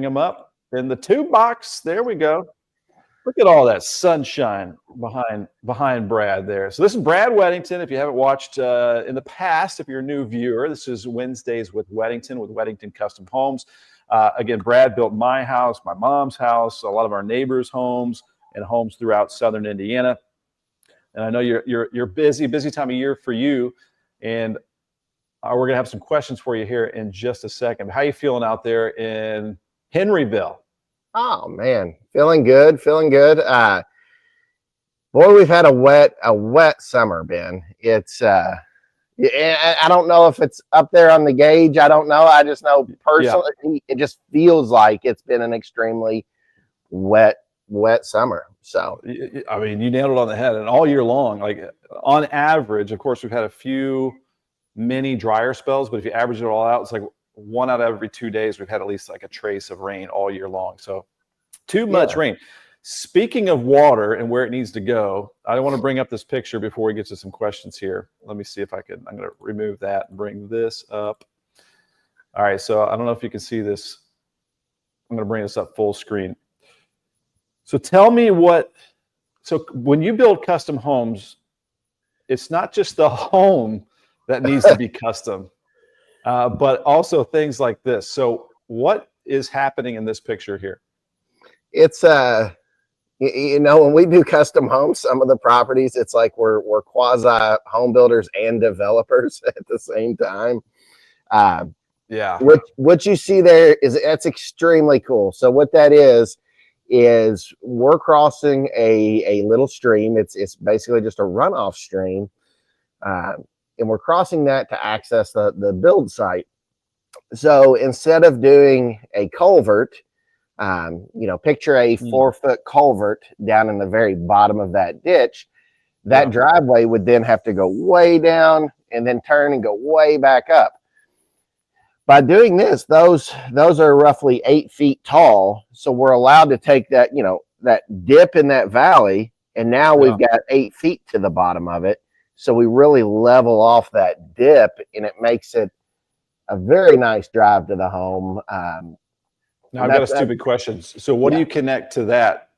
them up in the tube box. There we go. Look at all that sunshine behind Brad there. So this is Brad Weddington. If you haven't watched in the past, if you're a new viewer, this is Wednesdays with Weddington Custom Homes. Again, Brad built my house, my mom's house, a lot of our neighbors' homes, and homes throughout southern Indiana. And I know you're busy time of year for you, and we're gonna have some questions for you here in just a second. How you feeling out there in Henryville? Oh man, feeling good. Boy, we've had a wet summer, Ben. It's I don't know if it's up there on the gauge. I don't know. I just know personally, it just feels like it's been an extremely wet summer. So I mean, you nailed it on the head. And all year long, like on average, of course, we've had a few mini drier spells, but if you average it all out, it's like 1 out of every 2 days we've had at least like a trace of rain all year long. So too much rain. Speaking of water and where it needs to go, I want to bring up this picture before we get to some questions here. Let me see if I can. I'm going to remove that and bring this up. All right, so I don't know if you can see this. I'm going to bring this up full screen. So tell me so when you build custom homes, it's not just the home that needs to be custom. But also things like this. So what is happening in this picture here? It's when we do custom homes, some of the properties, it's like we're quasi home builders and developers at the same time. What you see there that's extremely cool. So what that is we're crossing a little stream. It's basically just a runoff stream. And we're crossing that to access the build site. So instead of doing a culvert, picture a 4-foot culvert down in the very bottom of that ditch. That driveway would then have to go way down and then turn and go way back up. By doing this, those are roughly 8 feet tall. So we're allowed to take that, that dip in that valley, and now we've got 8 feet to the bottom of it. So we really level off that dip, and it makes it a very nice drive to the home. Now I've got a stupid question. So what do you connect to that?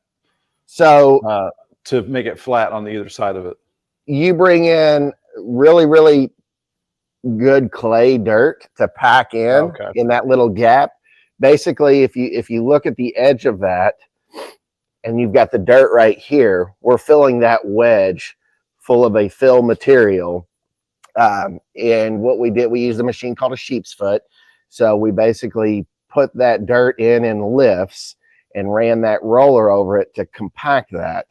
So to make it flat on the either side of it? You bring in really, really good clay dirt to pack in that little gap. Basically, if you look at the edge of that and you've got the dirt right here, we're filling that wedge full of a fill material. And what we did, we used a machine called a sheep's foot. So we basically put that dirt in lifts and ran that roller over it to compact that.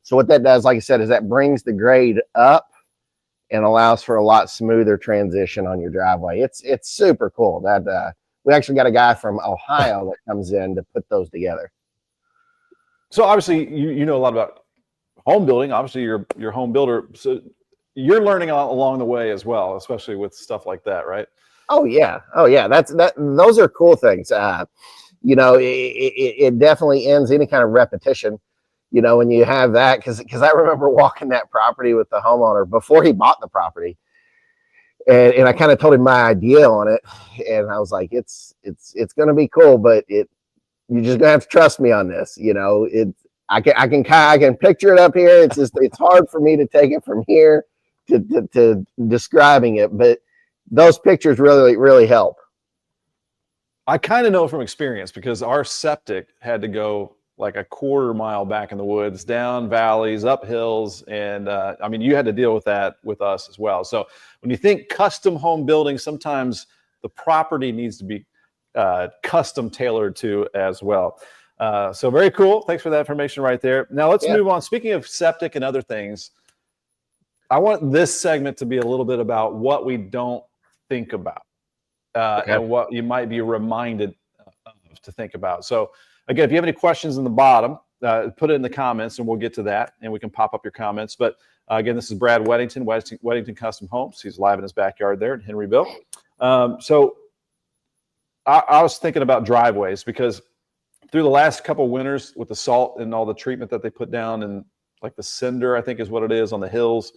So what that does, like I said, is that brings the grade up and allows for a lot smoother transition on your driveway. It's super cool. That we actually got a guy from Ohio that comes in to put those together. So obviously you know a lot about home building. Obviously you're a home builder, so you're learning along the way as well, especially with stuff like that, right? Oh yeah. Those are cool things. It definitely ends any kind of repetition, when you have that, because I remember walking that property with the homeowner before he bought the property, and I kind of told him my idea on it, and I was like, it's going to be cool, but you're just gonna have to trust me on this. I can picture it up here. It's hard for me to take it from here to describing it, but those pictures really, really help. I kind of know from experience because our septic had to go like a quarter mile back in the woods, down valleys, up hills. And I mean, you had to deal with that with us as well. So when you think custom home building, sometimes the property needs to be custom tailored to as well. So very cool. Thanks for that information right there. Now let's move on. Speaking of septic and other things, I want this segment to be a little bit about what we don't think about and what you might be reminded of to think about. So again, if you have any questions in the bottom, put it in the comments and we'll get to that and we can pop up your comments. But again, this is Brad Weddington, Weddington Custom Homes. He's live in his backyard there in Henryville. So I was thinking about driveways because through the last couple of winters with the salt and all the treatment that they put down and like the cinder, I think is what it is on the hills,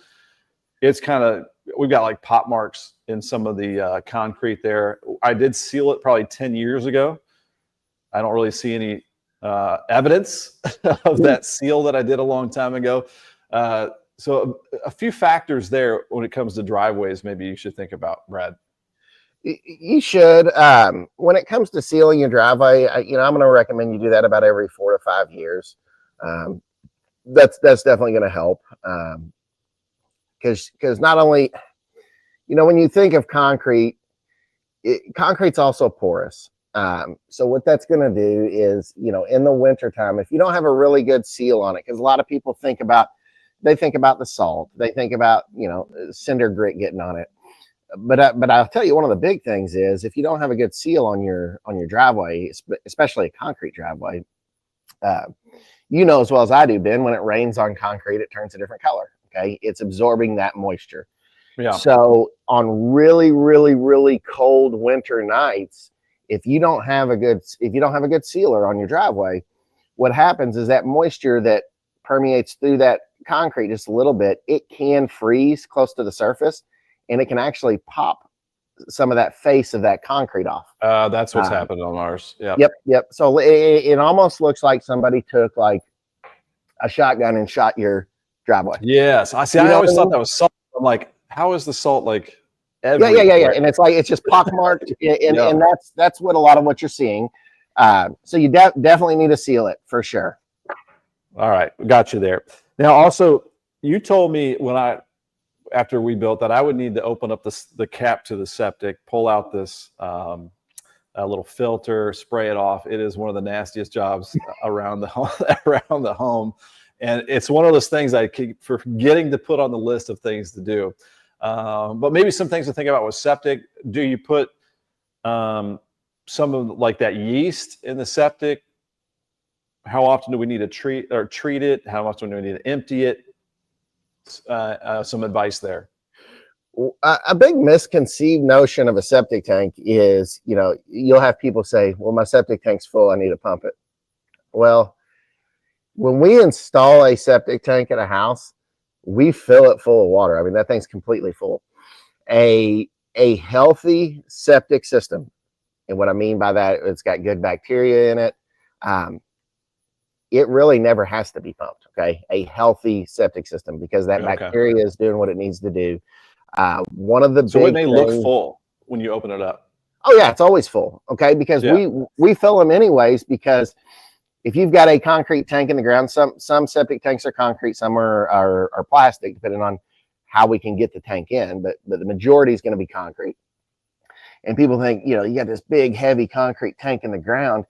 it's kind of, we've got like pop marks in some of the concrete there. I did seal it probably 10 years ago. I don't really see any evidence of that seal that I did a long time ago. So a few factors there when it comes to driveways, maybe you should think about, Brad. You should. When it comes to sealing your driveway, I'm going to recommend you do that about every 4 to 5 years. That's definitely going to help. Because not only, when you think of concrete, concrete's also porous. So what that's going to do is, in the wintertime, if you don't have a really good seal on it, because a lot of people think about the salt, they think about, cinder grit getting on it. But I'll tell you, one of the big things is if you don't have a good seal on your driveway, especially a concrete driveway, as well as I do, Ben, when it rains on concrete, it turns a different color. Okay, it's absorbing that moisture. Yeah. So on really, really, really cold winter nights, if you don't have a good sealer on your driveway, what happens is that moisture that permeates through that concrete just a little bit, it can freeze close to the surface, and it can actually pop some of that face of that concrete off. That's what's happened on ours. Yep. So it almost looks like somebody took like a shotgun and shot your driveway. Yes, I see. I always thought that was salt. I'm like, how is the salt like? Everywhere? Yeah. And it's just pockmarked, and that's what a lot of what you're seeing. So you definitely need to seal it for sure. All right, got you there. Now, also, you told me after we built that, I would need to open up the cap to the septic, pull out this a little filter, spray it off. It is one of the nastiest jobs around the home, and it's one of those things I keep forgetting to put on the list of things to do. But maybe some things to think about with septic. Do you put some of like that yeast in the septic? How often do we need to treat it? How often do we need to empty it? Some advice there. A big misconceived notion of a septic tank is, you'll have people say, well, my septic tank's full, I need to pump it. Well, when we install a septic tank at a house, we fill it full of water. I mean, that thing's completely full. A healthy septic system, and what I mean by that, it's got good bacteria in it. It really never has to be pumped. Okay, a healthy septic system, because that bacteria is doing what it needs to do. One of the so it may look full when you open it up. Oh yeah, it's always full. Okay, because we fill them anyways, because if you've got a concrete tank in the ground, some septic tanks are concrete, some are plastic, depending on how we can get the tank in, but the majority is going to be concrete. And people think, you got this big, heavy concrete tank in the ground,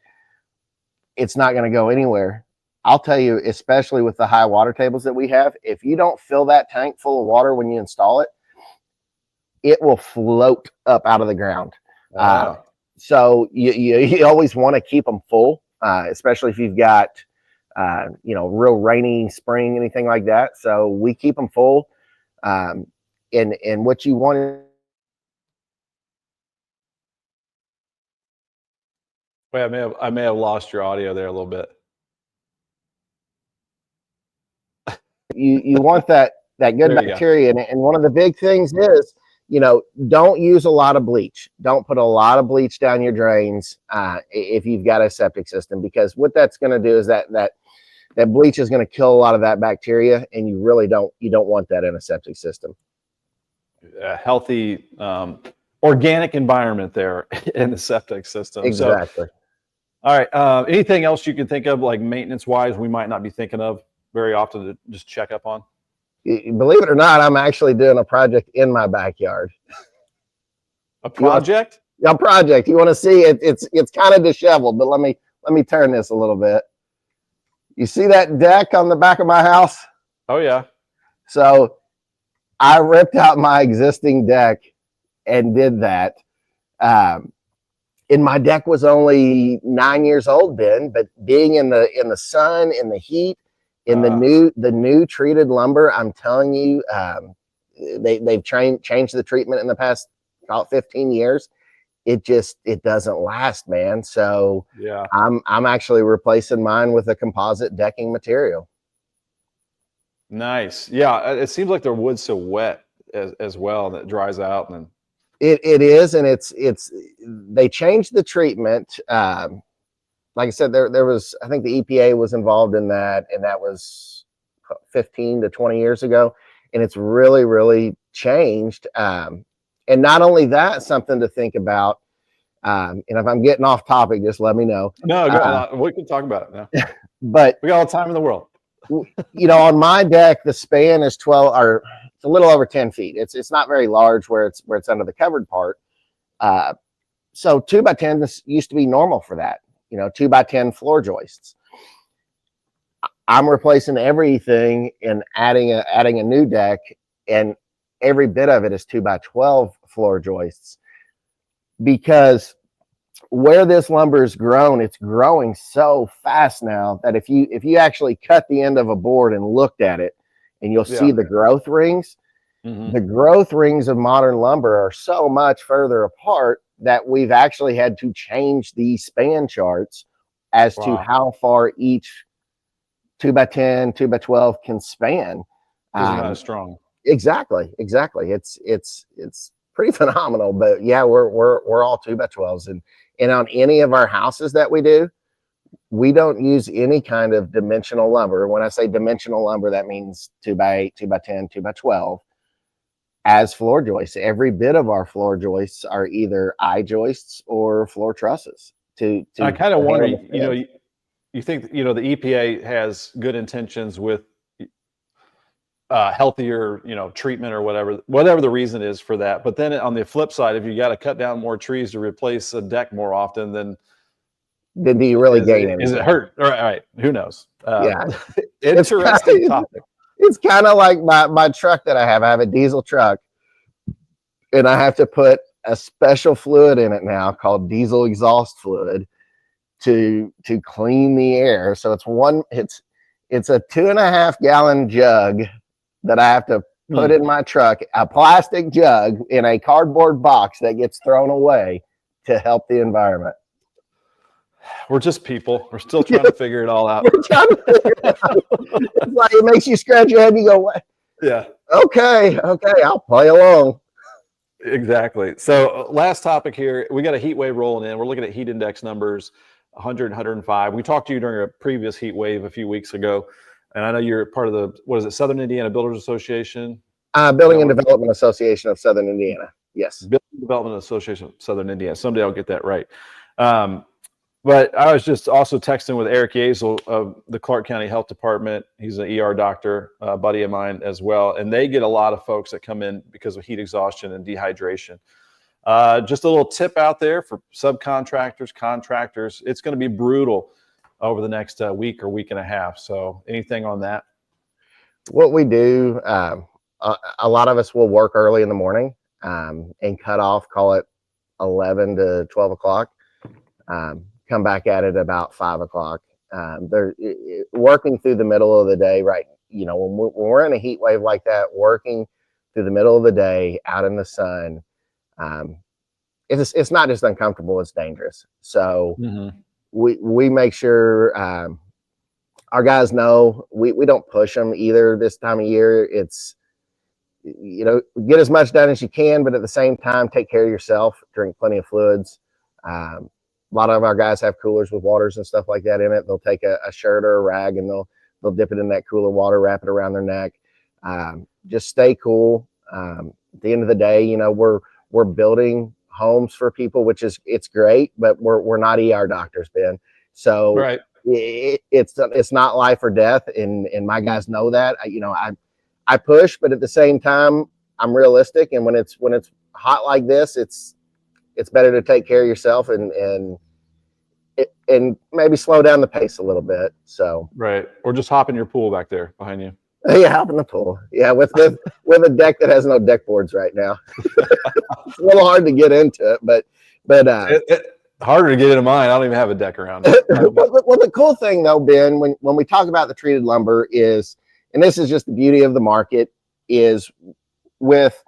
it's not going to go anywhere. I'll tell you, especially with the high water tables that we have, if you don't fill that tank full of water when you install it, it will float up out of the ground. Wow. So you always want to keep them full, especially if you've got, real rainy spring, anything like that. So we keep them full. And what you want. Wait, I may have lost your audio there a little bit. You want that good bacteria in it. And one of the big things is, don't use a lot of bleach. Don't put a lot of bleach down your drains if you've got a septic system, because what that's going to do is that bleach is going to kill a lot of that bacteria, and you really don't want that in a septic system. A healthy organic environment there in the septic system. Exactly. So, all right. Anything else you can think of, like maintenance wise, we might not be thinking of very often to just check up on? Believe it or not, I'm actually doing a project in my backyard. A project? A project. You want to see it? It's kind of disheveled, but let me turn this a little bit. You see that deck on the back of my house? Oh yeah. So I ripped out my existing deck and did that. And my deck was only 9 years old then, but being in the sun, in the heat, in the new treated lumber, I'm telling you, they've changed the treatment in the past about 15 years. It doesn't last, man. So yeah, I'm actually replacing mine with a composite decking material. Nice. Yeah, it seems like their wood's so wet as well that it dries out, and it is, and it's they changed the treatment. like I said, there was, I think the EPA was involved in that, and that was 15 to 20 years ago, and it's really, really changed. And not only that, something to think about. And if I'm getting off topic, just let me know. No, we can talk about it now. But We got all the time in the world. on my deck, the span is 12, or it's a little over 10 feet. It's not very large where it's under the covered part. So 2x10 used to be normal for that. 2x10 floor joists. I'm replacing everything and adding a new deck, and every bit of it is 2x12 floor joists, because where this lumber is grown, it's growing so fast now that if you actually cut the end of a board and looked at it, and you'll see the growth rings. Mm-hmm. The growth rings of modern lumber are so much further apart that we've actually had to change the span charts as to how far each 2x10, 2x12 can span. Because they're not as strong. Exactly. It's pretty phenomenal. But yeah, we're all 2x12s, and on any of our houses that we do, we don't use any kind of dimensional lumber. When I say dimensional lumber, that means 2x8, 2x10, 2x12 as floor joists. Every bit of our floor joists are either eye joists or floor trusses. I kind of wonder, you think, the EPA has good intentions with healthier, treatment or whatever the reason is for that. But then on the flip side, if you got to cut down more trees to replace a deck more often, then do you really gain anything? Is it hurt? All right. Who knows? Yeah. Interesting topic. It's kind of like my truck that I have. I have a diesel truck, and I have to put a special fluid in it now called diesel exhaust fluid to clean the air. So it's a 2.5 gallon jug that I have to put in my truck, a plastic jug in a cardboard box that gets thrown away to help the environment. We're just people. We're still trying to figure it all out. We're trying to figure it out. It's like it makes you scratch your head and you go, what? Yeah. Okay, I'll play along. Exactly. So last topic here, we got a heat wave rolling in. We're looking at heat index numbers, 100, 105. We talked to you during a previous heat wave a few weeks ago, and I know you're part of the, Southern Indiana Builders Association? Building and Development Association of Southern Indiana. Yes. Building and Development Association of Southern Indiana. Someday I'll get that right. But I was just also texting with Eric Yazel of the Clark County Health Department. He's an ER doctor, a buddy of mine as well. And they get a lot of folks that come in because of heat exhaustion and dehydration. Just a little tip out there for subcontractors, contractors. It's going to be brutal over the next week or week and a half. So anything on that? What we do, a lot of us will work early in the morning and cut off, call it 11 to 12 o'clock. Come back at it about 5 o'clock. They're working through the middle of the day, right? When we're in a heat wave like that, working through the middle of the day out in the sun, it's not just uncomfortable, it's dangerous. So we make sure our guys know we don't push them either this time of year. It's, get as much done as you can, but at the same time, take care of yourself, drink plenty of fluids. A lot of our guys have coolers with waters and stuff like that in it. They'll take a shirt or a rag and they'll dip it in that cooler water, wrap it around their neck. Just stay cool. At the end of the day, we're building homes for people, it's great, but we're not ER doctors, Ben. So right. It's not life or death, and my guys know that. I push, but at the same time, I'm realistic. And when it's hot like this, it's better to take care of yourself and maybe slow down the pace a little bit. So right, or just hop in your pool back there behind you. Yeah, hop in the pool. Yeah, with a deck that has no deck boards right now. It's a little hard to get into it, but harder to get into mine. I don't even have a deck around. Well, the cool thing though, Ben, when we talk about the treated lumber is, and this is just the beauty of the market, is with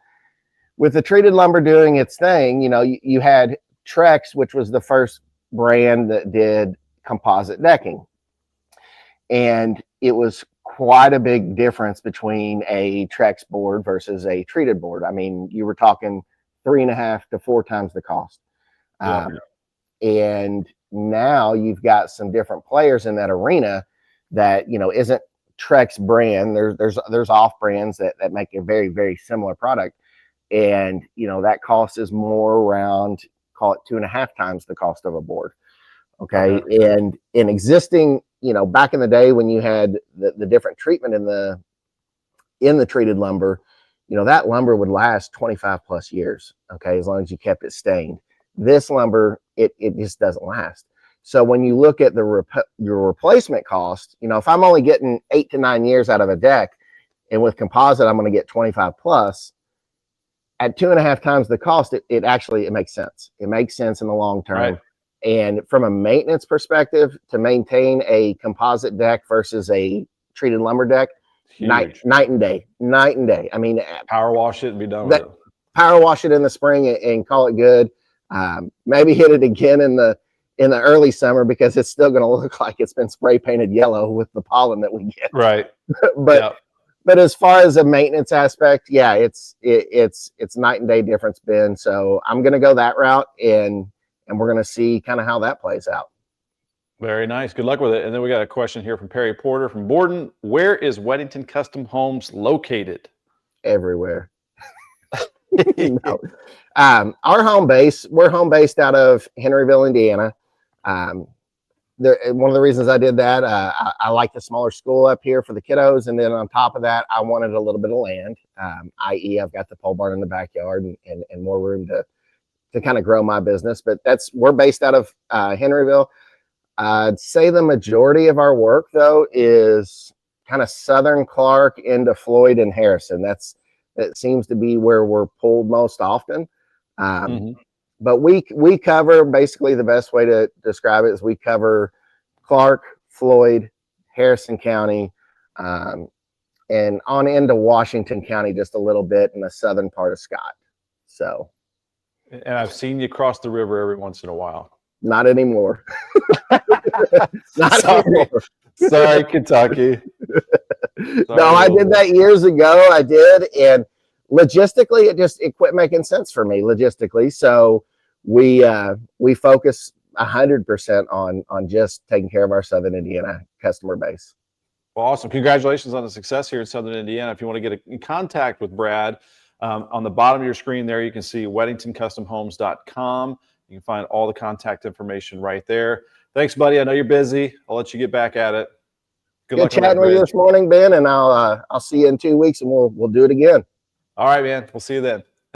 the treated lumber doing its thing. You had Trex, which was the first brand that did composite decking, and it was quite a big difference between a Trex board versus a treated board. I mean, you were talking 3.5 to 4 times the cost. And now you've got some different players in that arena that, you know, isn't Trek's brand. There's off brands that make a very, very similar product. And, you know, that cost is more around, call it 2.5 times the cost of a board. Okay. And in existing, you know, back in the day when you had the different treatment in the treated lumber, you know, that lumber would last 25 plus years. Okay. As long as you kept it stained. This lumber, it just doesn't last. So when you look at your replacement cost, you know, if I'm only getting 8 to 9 years out of a deck, and with composite, I'm going to get 25 plus, at 2.5 times the cost, it actually makes sense. It makes sense in the long term. Right. And from a maintenance perspective, to maintain a composite deck versus a treated lumber deck, night and day. I mean, power wash it and be done with it. Power wash it in the spring and call it good. Maybe hit it again in the early summer, because it's still going to look like it's been spray painted yellow with the pollen that we get. Right. But as far as a maintenance aspect, yeah, it's night and day difference, Ben. So I'm going to go that route, and we're going to see kind of how that plays out. Very nice. Good luck with it. And then we got a question here from Perry Porter from Borden. Where is Weddington Custom Homes located? Everywhere. No. Our home base, we're home based out of Henryville, Indiana. One of the reasons I did that, I like the smaller school up here for the kiddos. And then on top of that, I wanted a little bit of land, i.e. I've got the pole barn in the backyard and more room to kind of grow my business. But we're based out of Henryville. I'd say the majority of our work, though, is kind of Southern Clark into Floyd and Harrison. That seems to be where we're pulled most often. But we cover, basically the best way to describe it is we cover Clark, Floyd, Harrison County, and on into Washington County just a little bit in the southern part of Scott. So, and I've seen you cross the river every once in a while. Not anymore. Sorry, Kentucky. No, I did that years ago. I did, and logistically, it quit making sense for me logistically. So we focus 100% on just taking care of our Southern Indiana customer base. Well, awesome! Congratulations on the success here in Southern Indiana. If you want to get in contact with Brad, on the bottom of your screen there, you can see WeddingtonCustomHomes.com. You can find all the contact information right there. Thanks, buddy. I know you're busy. I'll let you get back at it. Good luck chatting with you this morning, Ben, and I'll see you in 2 weeks, and we'll do it again. All right, man. We'll see you then.